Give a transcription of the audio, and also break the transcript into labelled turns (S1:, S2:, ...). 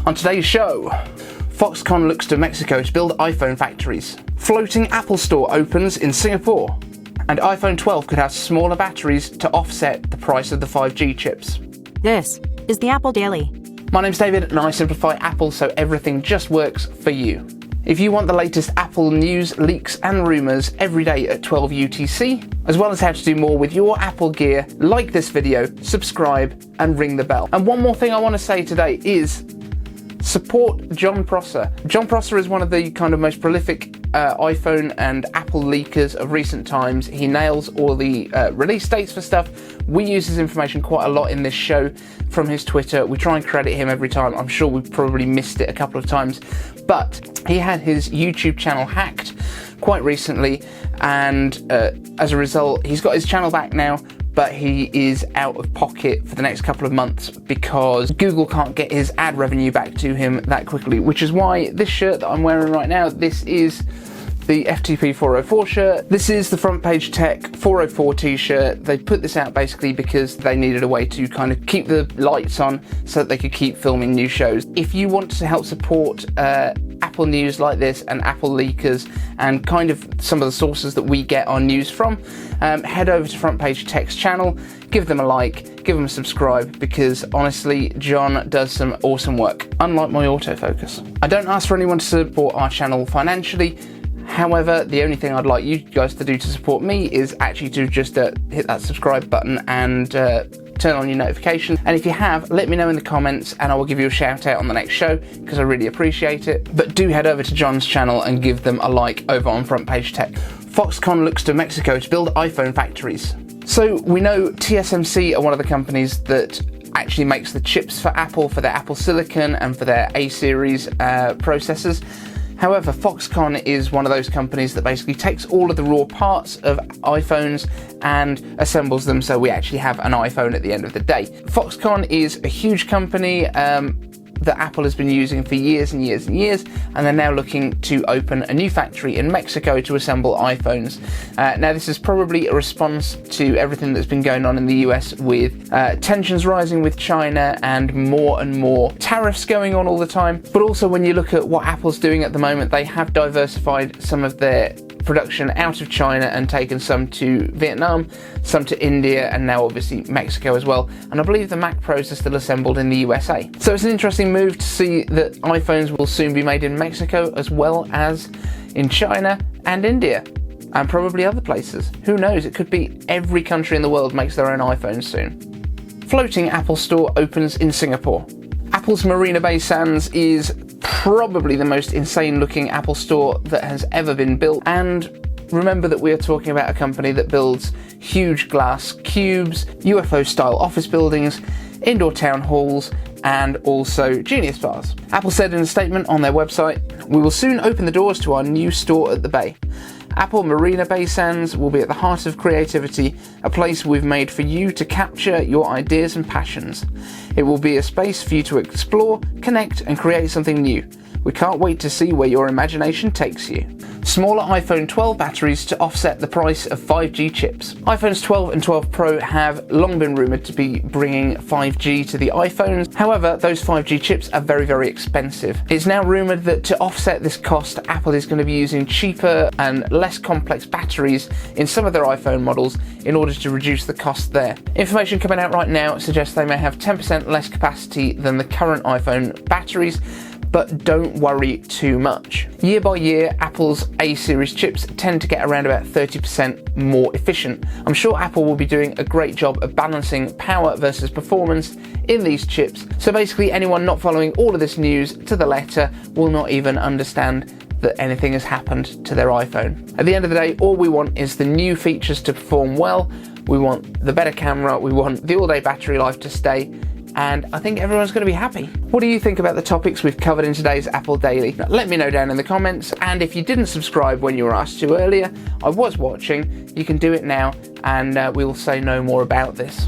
S1: On today's show, Foxconn looks to Mexico to build iPhone factories. Floating Apple store opens in Singapore. And iPhone 12 could have smaller batteries to offset the price of the 5G chips.
S2: This is the Apple Daily.
S1: My name's David and I simplify Apple so everything just works for you. If you want the latest Apple news, leaks and rumours every day at 12 UTC, as well as how to do more with your Apple gear, like this video, subscribe and ring the bell. And one more thing I want to say today is support Jon Prosser. Jon Prosser is one of the kind of most prolific iPhone and Apple leakers of recent times. He nails all the release dates for stuff. We use his information quite a lot in this show from his Twitter. We try and credit him every time. I'm sure we've probably missed it a couple of times. But he had his YouTube channel hacked quite recently, and as a result, he's got his channel back now, but he is out of pocket for the next couple of months because Google can't get his ad revenue back to him that quickly, which is why this shirt that I'm wearing right now, this is the FTP 404 shirt. This is the Front Page Tech 404 t-shirt. They put this out basically because they needed a way to kind of keep the lights on so that they could keep filming new shows. If you want to help support Apple news like this and Apple leakers and kind of some of the sources that we get our news from, head over to Front Page Tech's channel, give them a like, give them a subscribe, because honestly, John does some awesome work, unlike my autofocus. I don't ask for anyone to support our channel financially. However, the only thing I'd like you guys to do to support me is actually to just hit that subscribe button and turn on your notifications. And if you have, let me know in the comments and I will give you a shout out on the next show because I really appreciate it. But do head over to John's channel and give them a like over on Front Page Tech. Foxconn looks to Mexico to build iPhone factories. So we know TSMC are one of the companies that actually makes the chips for Apple, for their Apple Silicon and for their A-series processors. However, Foxconn is one of those companies that basically takes all of the raw parts of iPhones and assembles them so we actually have an iPhone at the end of the day. Foxconn is a huge company that Apple has been using for years and years and years, and they're now looking to open a new factory in Mexico to assemble iPhones. Now this is probably a response to everything that's been going on in the US with tensions rising with China and more tariffs going on all the time. But also when you look at what Apple's doing at the moment, they have diversified some of their production out of China and taken some to Vietnam, some to India, and now obviously Mexico as well. And I believe the Mac Pros are still assembled in the USA. So it's an interesting move to see that iPhones will soon be made in Mexico as well as in China and India and probably other places. Who knows? It could be every country in the world makes their own iPhones soon. Floating Apple store opens in Singapore. Apple's Marina Bay Sands is probably the most insane looking Apple store that has ever been built. And remember that we are talking about a company that builds huge glass cubes, UFO style office buildings, indoor town halls, and also Genius bars. Apple said in a statement on their website, "We will soon open the doors to our new store at the Bay. Apple Marina Bay Sands will be at the heart of creativity, a place we've made for you to capture your ideas and passions. It will be a space for you to explore, connect, and create something new. We can't wait to see where your imagination takes you." Smaller iPhone 12 batteries to offset the price of 5G chips. iPhones 12 and 12 Pro have long been rumoured to be bringing 5G to the iPhones. However, those 5G chips are very expensive. It's now rumoured that to offset this cost, Apple is going to be using cheaper and less complex batteries in some of their iPhone models in order to reduce the cost there. Information coming out right now suggests they may have 10% less capacity than the current iPhone batteries, but don't worry too much. Year by year, Apple's A-series chips tend to get around about 30% more efficient. I'm sure Apple will be doing a great job of balancing power versus performance in these chips, so basically anyone not following all of this news to the letter will not even understand that anything has happened to their iPhone. At the end of the day, all we want is the new features to perform well, we want the better camera, we want the all-day battery life to stay, and I think everyone's going to be happy. What do you think about the topics we've covered in today's Apple Daily? Now, let me know down in the comments, and if you didn't subscribe when you were asked to earlier, I was watching, you can do it now, and we will say no more about this.